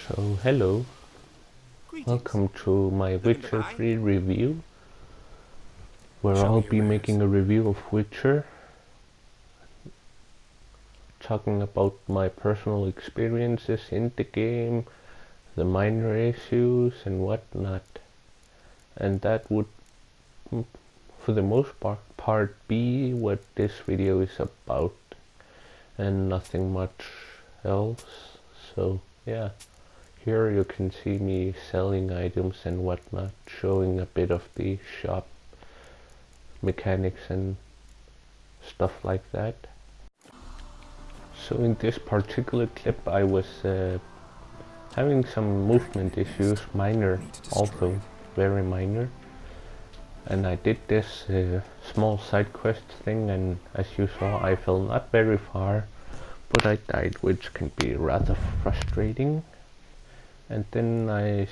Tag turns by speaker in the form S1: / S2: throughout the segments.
S1: So hello, welcome to my Witcher 3 review, where I'll be making a review of Witcher, talking about my personal experiences in the game, the minor issues and whatnot. And that would, for the most part, be what this video is about, and nothing much else. So yeah. Here you can see me selling items and whatnot, showing a bit of the shop mechanics and stuff like that. So in this particular clip I was having some movement issues, minor, also very minor. And I did this small side quest thing, and as you saw I fell not very far, but I died, which can be rather frustrating. And then I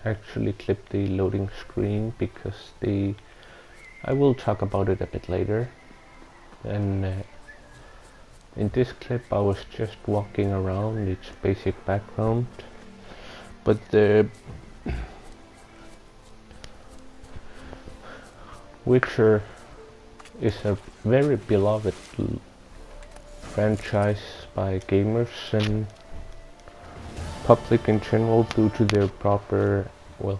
S1: actually clipped the loading screen because I will talk about it a bit later. And in this clip I was just walking around, its basic background. But the Witcher is a very beloved franchise by gamers and public in general, due to their proper, well,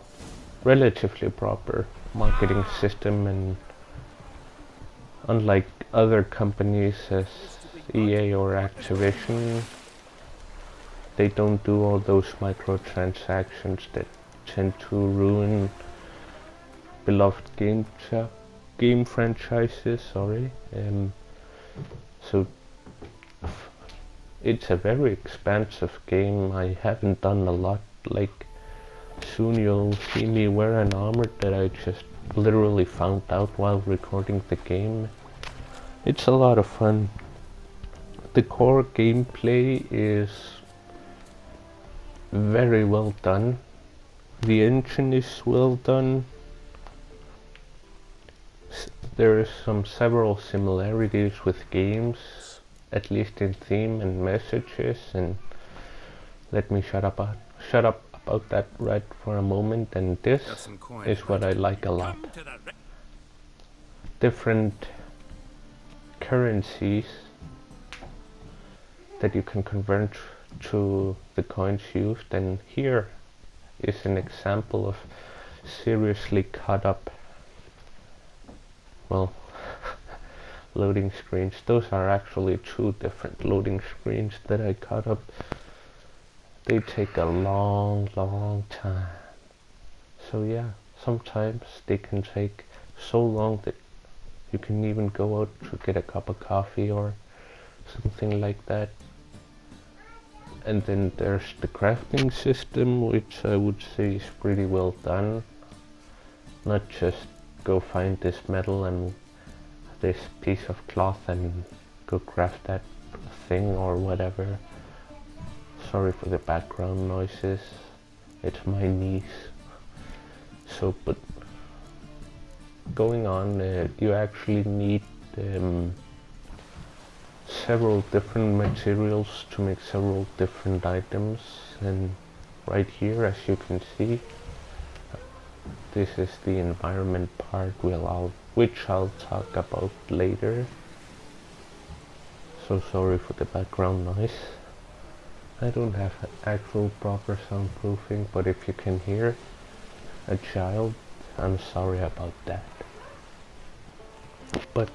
S1: relatively proper marketing system, and unlike other companies as EA or Activision, they don't do all those microtransactions that tend to ruin beloved game franchises. So it's a very expansive game. I haven't done a lot, like soon you'll see me wear an armor that I just literally found out while recording the game. It's a lot of fun. The core gameplay is very well done. The engine is well done. There is several similarities with games, at least in theme and messages, and let me shut up about that right for a moment. And this is what I like a lot. Different currencies that you can convert to the coins used, and here is an example of seriously cut up, well, loading screens. Those are actually two different loading screens that I cut up. They take a long time. So yeah, sometimes they can take so long that you can even go out to get a cup of coffee or something like that. And then there's the crafting system, which I would say is pretty well done. Not just go find this metal and this piece of cloth and go craft that thing or whatever. Sorry for the background noises, it's my niece. So, but going on, you actually need several different materials to make several different items, and right here, as you can see, this is the environment part, which I'll talk about later. So sorry for the background noise. I don't have an actual proper soundproofing, but if you can hear a child, I'm sorry about that. but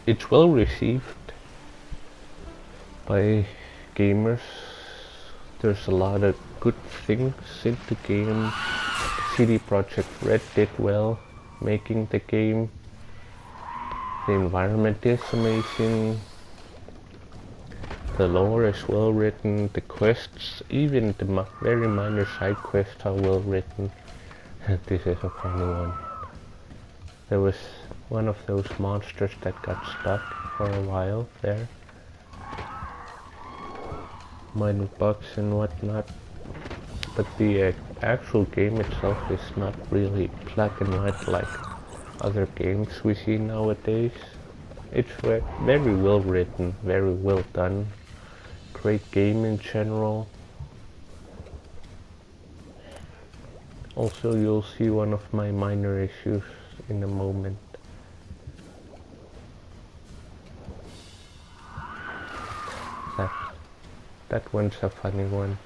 S1: it's well received by gamers. There's a lot of good things in the game. CD Projekt Red did well making the game. The environment is amazing. The lore is well written. The quests, even the very minor side quests, are well written. This is a funny one. There was one of those monsters that got stuck for a while there. Minor bugs and whatnot. But the actual game itself is not really black and white like other games we see nowadays. It's very well written, very well done. Great game in general. Also, you'll see one of my minor issues in a moment. That one's a funny one.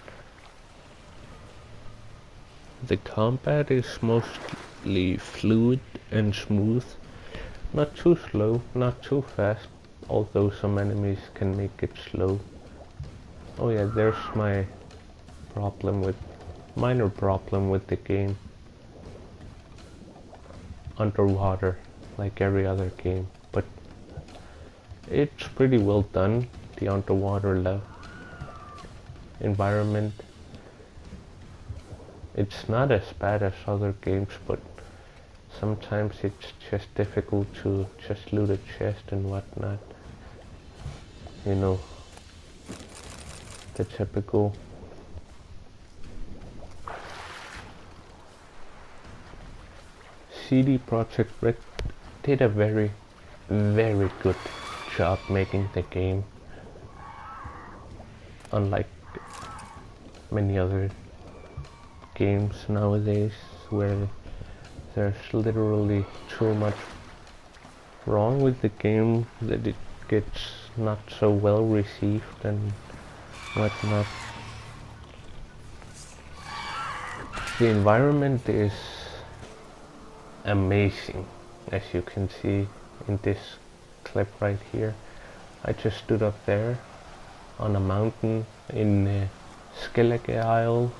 S1: The combat is mostly fluid and smooth. Not too slow, not too fast, although some enemies can make it slow. Oh yeah, there's my minor problem with the game. Underwater, like every other game, but it's pretty well done, the underwater environment. It's not as bad as other games, but sometimes it's just difficult to just loot a chest and whatnot. You know, the typical. CD Projekt Red did a very, very good job making the game. Unlike many other games nowadays where there's literally too much wrong with the game that it gets not so well received and whatnot. The environment is amazing, as you can see in this clip right here. I just stood up there on a mountain in Skellige Isles.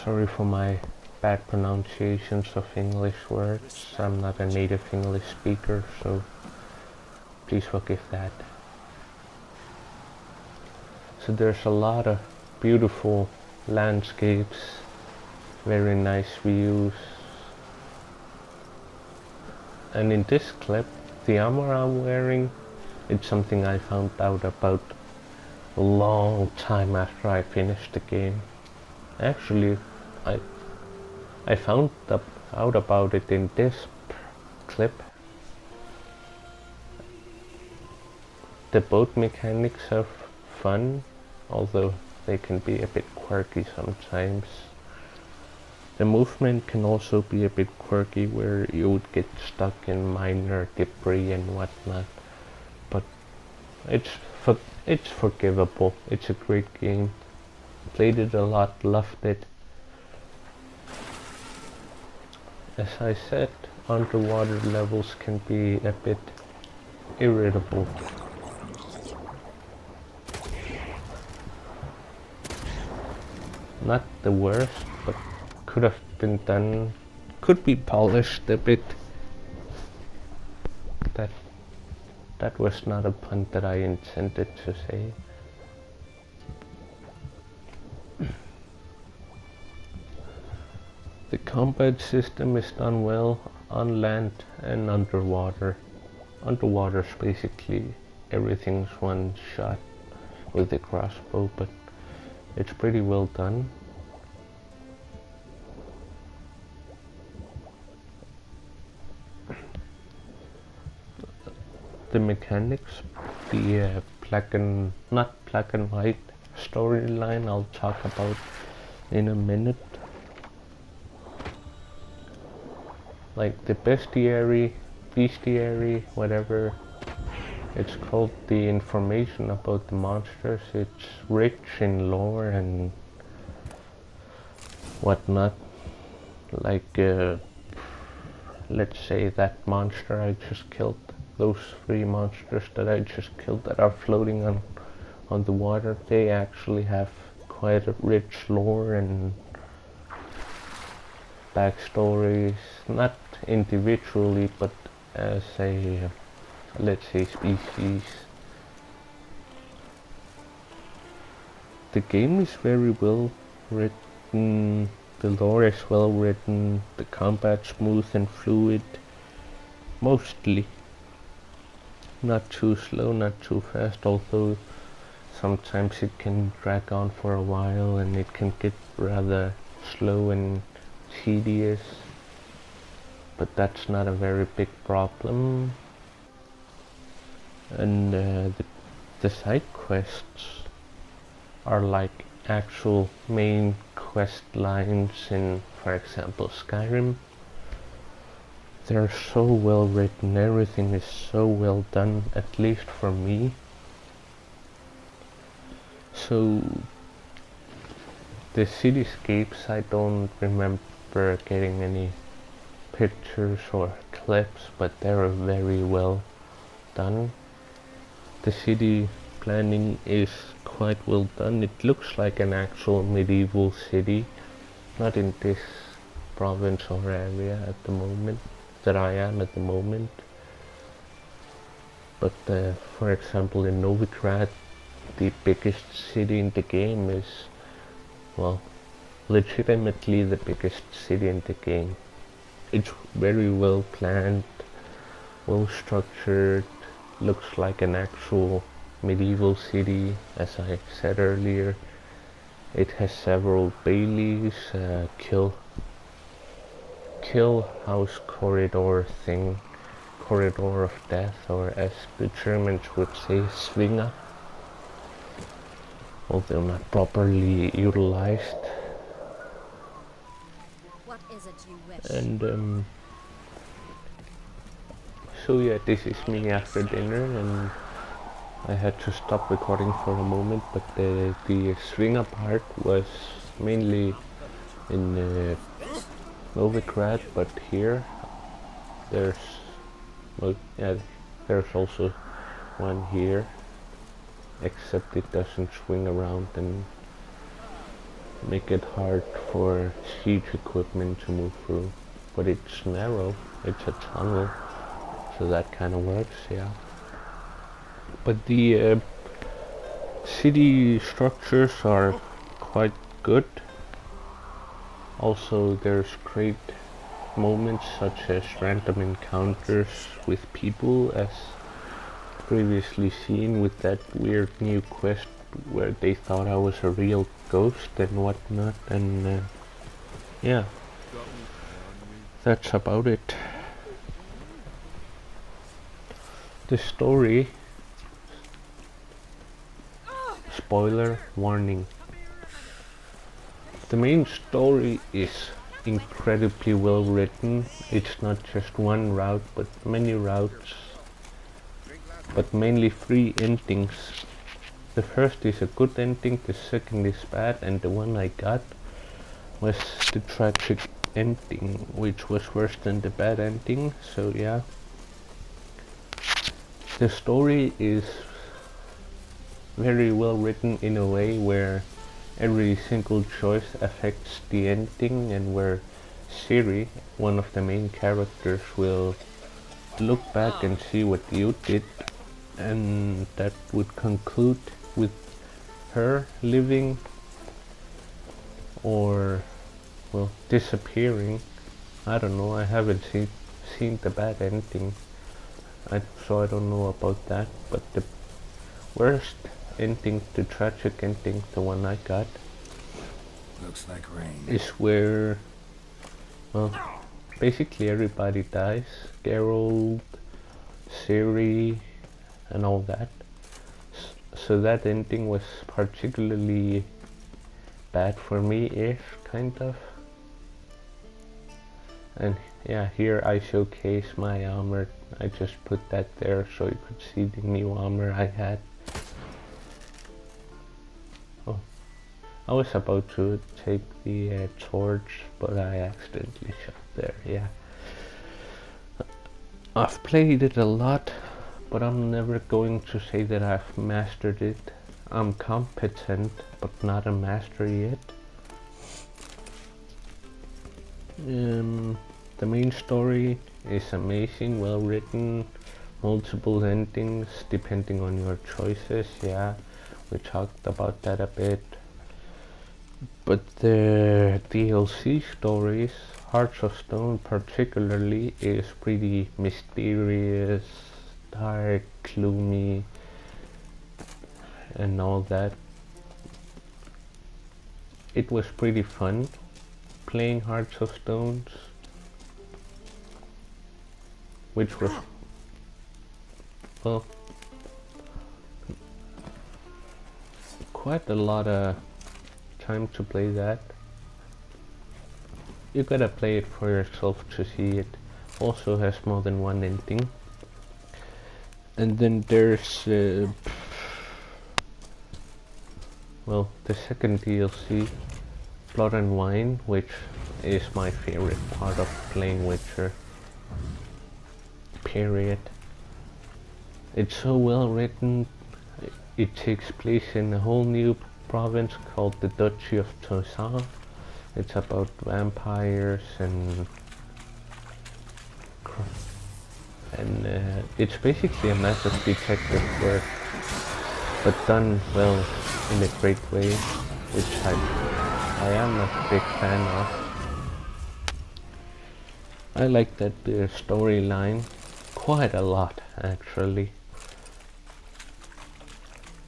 S1: Sorry for my bad pronunciations of English words. I'm not a native English speaker, so please forgive that. So there's a lot of beautiful landscapes, very nice views. And in this clip, the armor I'm wearing, it's something I found out about a long time after I finished the game. Actually, I found out about it in this clip. The boat mechanics are fun, although they can be a bit quirky sometimes. The movement can also be a bit quirky, where you would get stuck in minor debris and whatnot, but it's forgivable. It's a great game. Played it a lot, loved it. As I said, underwater levels can be a bit irritable. Not the worst, but could have been done, could be polished a bit. That was not a pun that I intended to say. The combat system is done well on land and underwater. Underwater's basically everything's one shot with the crossbow, but it's pretty well done. The mechanics, the not black and white storyline I'll talk about in a minute. Like the bestiary, whatever it's called, the information about the monsters, it's rich in lore and whatnot. Like let's say that monster I just killed, those 3 monsters that I just killed that are floating on the water, they actually have quite a rich lore and backstories, not individually but as a, let's say, species. The game is very well written, the lore is well written, the combat smooth and fluid, mostly. Not too slow, not too fast, although sometimes it can drag on for a while and it can get rather slow and tedious, but that's not a very big problem. And the side quests are like actual main quest lines in, for example, Skyrim. They're so well written, everything is so well done, at least for me. So the cityscapes, I don't remember getting any pictures or clips, but they're very well done. The city planning is quite well done. It looks like an actual medieval city, not in this province or area at the moment that I am at the moment, but for example in Novigrad, the biggest city in the game is, well, legitimately the biggest city in the game. It's very well planned, well structured, looks like an actual medieval city, as I said earlier. It has several baileys, kill house corridor thing, corridor of death, or as the Germans would say, Swinger, although not properly utilized.
S2: What is it you wish?
S1: And so yeah, this is me after dinner, and I had to stop recording for a moment, but the Swinger part was mainly in Novigrad, but here there's, well, yeah, there's also one here, except it doesn't swing around and make it hard for siege equipment to move through. But it's narrow, it's a tunnel, so that kind of works, yeah. But the city structures are quite good. Also, there's great moments such as random encounters with people, as previously seen with that weird new quest where they thought I was a real ghost and whatnot, and yeah, that's about it. The story, spoiler warning, the main story is incredibly well written. It's not just one route, but many routes, but mainly 3 endings. The first is a good ending, the second is bad, and the one I got was the tragic ending, which was worse than the bad ending. So yeah, the story is very well written in a way where every single choice affects the ending, and where Ciri, one of the main characters, will look back and see what you did, and that would conclude with her living or, well, disappearing. I don't know, I haven't seen the bad ending, so I don't know about that, but the worst ending, the tragic ending, the one I got,
S3: looks like rain,
S1: is where, well, basically everybody dies. Geralt, Ciri, and all that. So that ending was particularly bad for me-ish, kind of. And yeah, here I showcase my armor. I just put that there so you could see the new armor I had. Oh, I was about to take the torch, but I accidentally shot there, yeah. I've played it a lot, but I'm never going to say that I've mastered it. I'm competent, but not a master yet. The main story is amazing, well written, multiple endings depending on your choices. Yeah, we talked about that a bit. But the DLC stories, Hearts of Stone particularly, is pretty mysterious, dark, gloomy, and all that. It was pretty fun playing Hearts of Stones, which was, well, quite a lot of time to play that. You gotta play it for yourself to see it. Also has more than one ending. And then there's well, the second DLC, Blood and Wine, which is my favorite part of playing Witcher. Period. It's so well written. It takes place in a whole new province called the Duchy of Toussaint. It's about vampires and it's basically a massive detective work, but done well in a great way, which I am a big fan of. I like that storyline quite a lot, actually.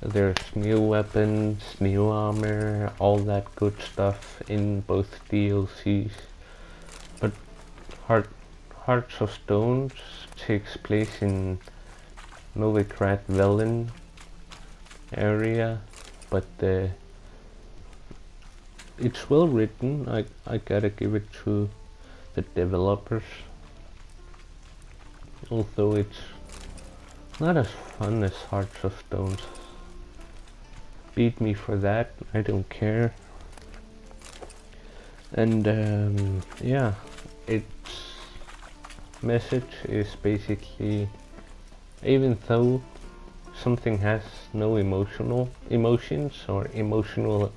S1: There's new weapons, new armor, all that good stuff in both DLCs. But Hearts of Stones takes place in Novigrad Velen area, but it's well written. I gotta give it to the developers. Although it's not as fun as Hearts of Stones. Beat me for that, I don't care. And yeah, its message is basically, even though something has no emotions or emotional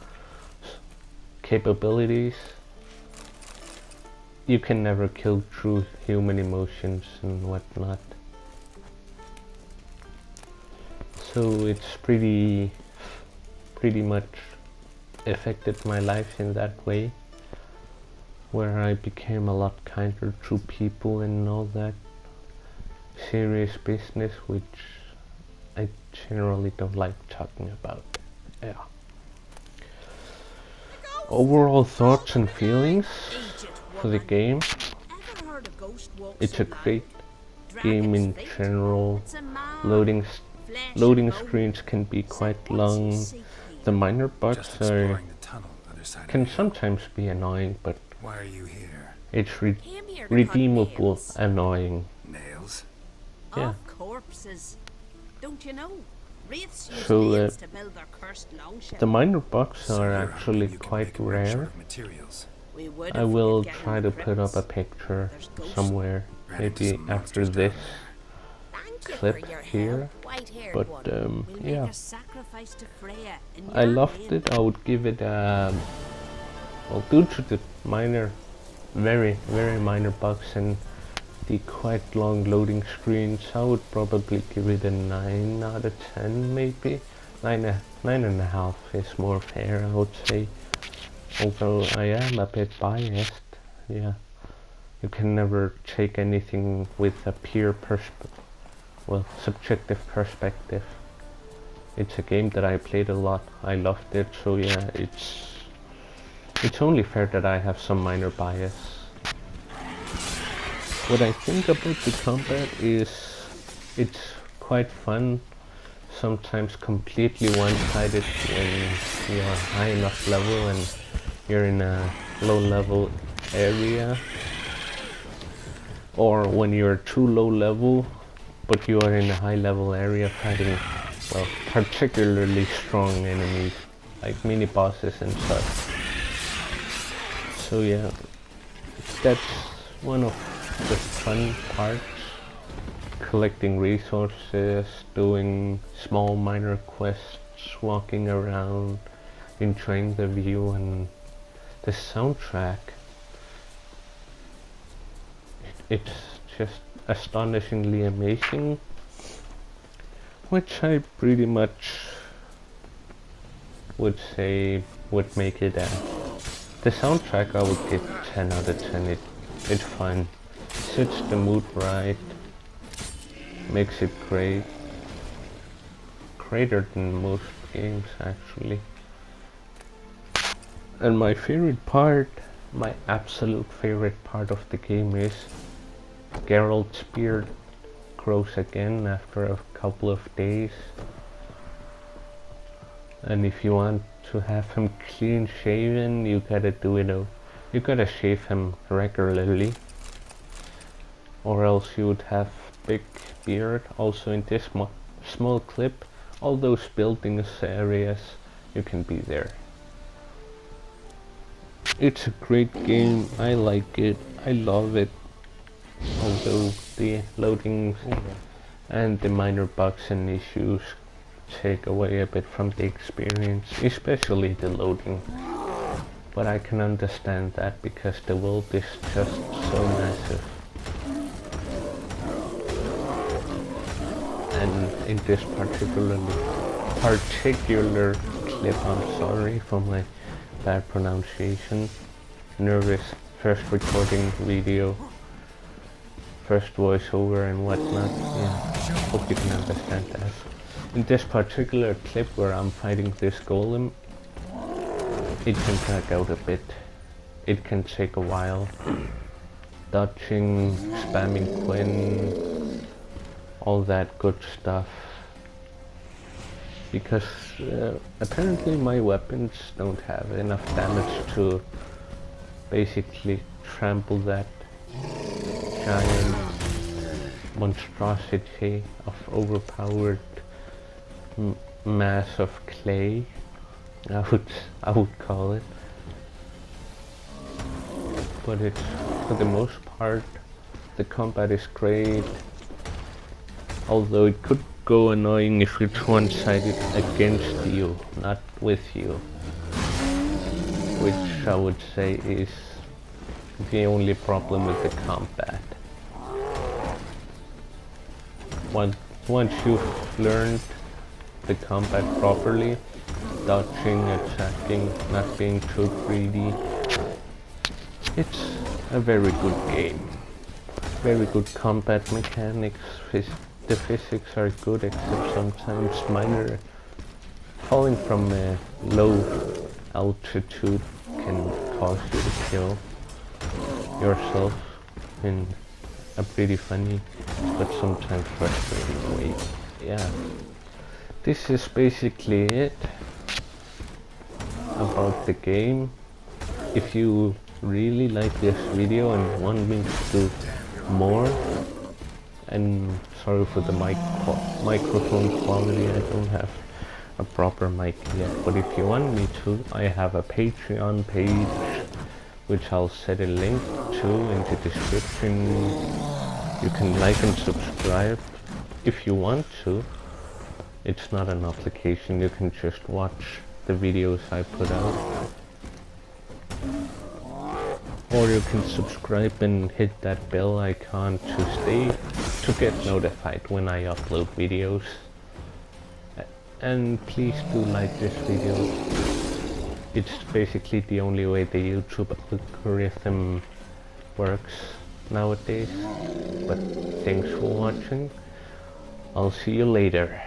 S1: capabilities, you can never kill true human emotions and whatnot. So it's pretty much affected my life in that way, where I became a lot kinder to people and all that serious business, which I generally don't like talking about. Yeah. Overall thoughts and feelings for the game. It's a great game in general. Loading screens can be quite long. The minor bugs can sometimes be annoying, but
S3: Why are you here?
S1: it's redeemable annoying.
S3: Nails?
S1: Yeah.
S2: Of corpses. Don't you know? Wraiths use
S1: So,
S2: nails to build their cursed longship.
S1: The minor bugs
S3: So
S1: are
S3: you're
S1: actually
S3: hoping you can
S1: quite
S3: make a workshop
S1: rare.
S3: of materials.
S2: We would
S1: I
S2: if we
S1: will
S2: could get
S1: try
S2: in
S1: to
S2: the
S1: put up a
S2: crypts.
S1: picture
S2: There's ghosts.
S1: somewhere,
S3: Ran into
S1: maybe
S3: some
S1: after
S3: monsters
S1: this.
S3: down
S2: Thank you
S1: clip
S2: for your
S1: here,
S2: help, white-haired
S1: but,
S2: one. We'll
S1: yeah.
S2: make a sacrifice to Freya in
S1: I
S2: your
S1: loved
S2: name.
S1: it. I would give it well, due to the minor, very minor bugs and the quite long loading screens, I would probably give it a 9 out of 10 maybe. 9.5 is more fair, I would say. Although I am a bit biased, yeah. You can never take anything with a subjective perspective. It's a game that I played a lot. I loved it, so yeah, it's only fair that I have some minor bias. What I think about the combat is it's quite fun, sometimes completely one-sided when you're high enough level and you're in a low level area, or when you're too low level but you are in a high level area fighting, well, particularly strong enemies like mini bosses and such. So yeah, that's one of the fun parts collecting resources, doing small minor quests, walking around, enjoying the view, and the soundtrack. It's just astonishingly amazing, which I pretty much would say would make it the soundtrack I would give 10 out of 10. It's fun, sets the mood right, makes it great, greater than most games actually. And my favorite part, my absolute favorite part of the game is Geralt's beard grows again after a couple of days. And if you want to have him clean shaven, you gotta do it. You gotta shave him regularly, or else you would have big beard. Also in this small clip, all those buildings areas, you can be there. It's a great game. I like it. I love it. Although the loading and the minor bugs and issues take away a bit from the experience, especially the loading. But I can understand that because the world is just so massive. And in this particular clip, I'm sorry for my bad pronunciation, nervous first recording video, first voiceover and whatnot. Yeah, hope you can understand that. In this particular clip where I'm fighting this golem, it can drag out a bit. It can take a while. Dodging, spamming Quinn, all that good stuff. Because apparently my weapons don't have enough damage to basically trample that giant monstrosity of overpowered mass of clay, I would call it. But it's, for the most part, the combat is great. Although it could go annoying if it's one-sided against you, not with you. Which I would say is the only problem with the combat. Once you've learned the combat properly, dodging, attacking, not being too greedy, it's a very good game. Very good combat mechanics. The physics are good, except sometimes minor. Falling from a low altitude can cause you to kill yourself in a pretty funny but sometimes frustrating way. Yeah. This is basically it about the game. If you really like this video and want me to do more, and sorry for the microphone quality, I don't have a proper mic yet, but if you want me to, I have a Patreon page which I'll set a link to in the description. You can like and subscribe if you want to. It's not an obligation, you can just watch the videos I put out. Or you can subscribe and hit that bell icon to get notified when I upload videos. And please do like this video. It's basically the only way the YouTube algorithm works nowadays. But thanks for watching. I'll see you later.